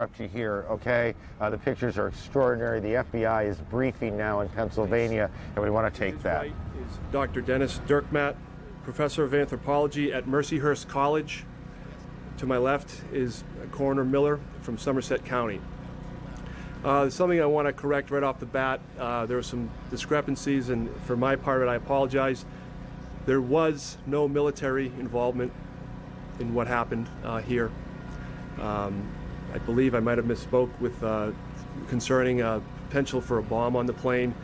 Up to here, okay? The pictures are extraordinary. The FBI is briefing now in Pennsylvania, and we want to take that. Right is Dr. Dennis Dirkmatt, professor of anthropology at Mercyhurst College. To my left is Coroner Miller from Somerset County. Something I want to correct right off the bat. There were some discrepancies, and for my part, I apologize. There was no military involvement in what happened here. I believe I might have misspoke with concerning potential for a bomb on the plane,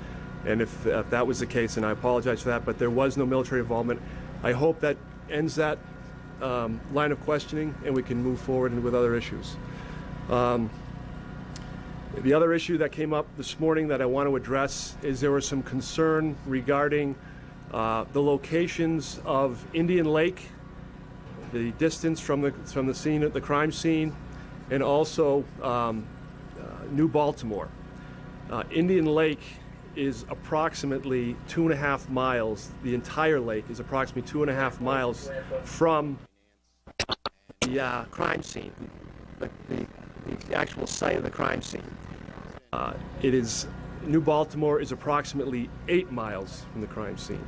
and if that was the case, and I apologize for that, but there was no military involvement. I hope that ends that line of questioning and we can move forward with other issues. The other issue that came up this morning that I want to address is there was some concern regarding the locations of Indian Lake, the distance from the scene at the crime scene, and also New Baltimore. Indian Lake is approximately 2.5 miles. The entire lake is approximately 2.5 miles from the crime scene, the actual site of the crime scene. New Baltimore is approximately 8 miles from the crime scene.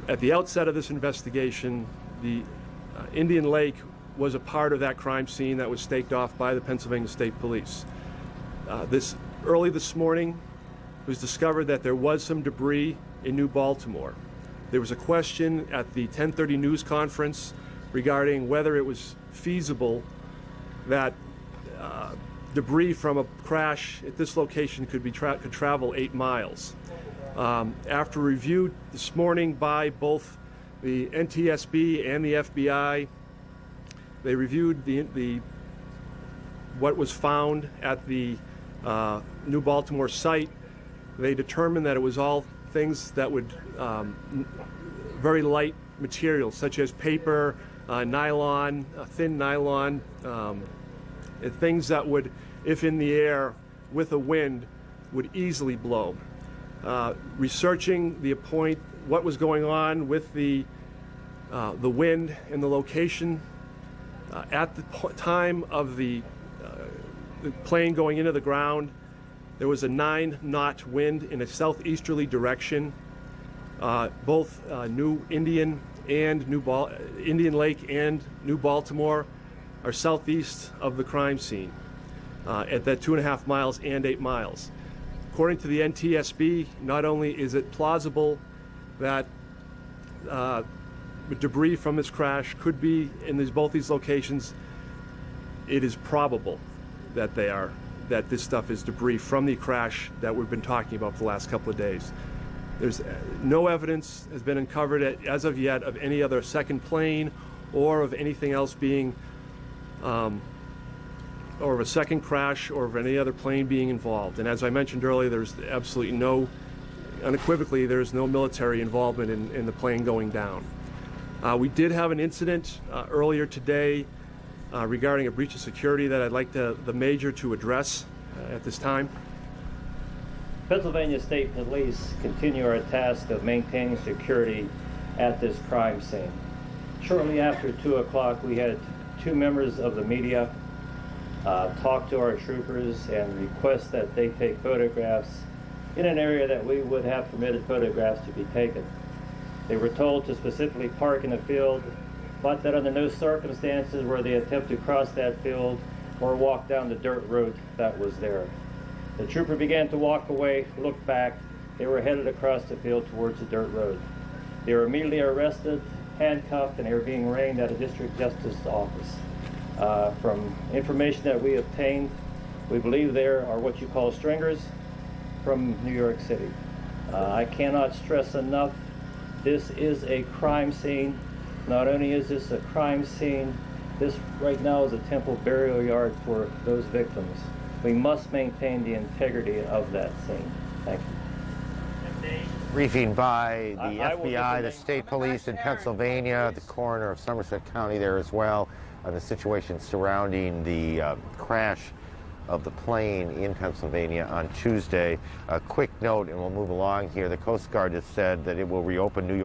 At the outset of this investigation, the Indian Lake was a part of that crime scene that was staked off by the Pennsylvania State Police. Early this morning, it was discovered that there was some debris in New Baltimore. There was a question at the 10:30 news conference regarding whether it was feasible that debris from a crash at this location could travel 8 miles. After review this morning by both the NTSB and the FBI, they reviewed what was found at the New Baltimore site. They determined that it was all things that would, very light materials such as paper, nylon, thin nylon, and things that would, if in the air with a wind, would easily blow. Researching what was going on with the wind and the location, at the time of the plane going into the ground, there was a 9-knot wind in a southeasterly direction. Both Indian Lake and New Baltimore are southeast of the crime scene at that 2.5 miles and 8 miles. According to the NTSB, not only is it plausible that debris from this crash could be in both these locations, it is probable that this stuff is debris from the crash that we've been talking about for the last couple of days. There's no evidence has been uncovered as of yet of any other second plane or of anything else being, or of a second crash or of any other plane being involved. And as I mentioned earlier, there's absolutely unequivocally, there's no military involvement in the plane going down. We did have an incident earlier today regarding a breach of security that I'd like the Major to address at this time. Pennsylvania State Police continue our task of maintaining security at this crime scene. Shortly after 2 o'clock, we had 2 members of the media talk to our troopers and request that they take photographs in an area that we would have permitted photographs to be taken. They were told to specifically park in the field, but that under no circumstances were they attempt to cross that field or walk down the dirt road that was there. The trooper began to walk away, looked back. They were headed across the field towards the dirt road. They were immediately arrested, handcuffed, and they were being arraigned at a district justice office. From information that we obtained, we believe there are what you call stringers from New York City. I cannot stress enough, this is a crime scene. Not only is this a crime scene, this right now is a temple burial yard for those victims. We must maintain the integrity of that scene. Thank you. Briefing by the FBI, the state police in Pennsylvania, the coroner of Somerset County there as well, on the situation surrounding the crash of the plane in Pennsylvania on Tuesday. A quick note, and we'll move along here. The Coast Guard has said that it will reopen New York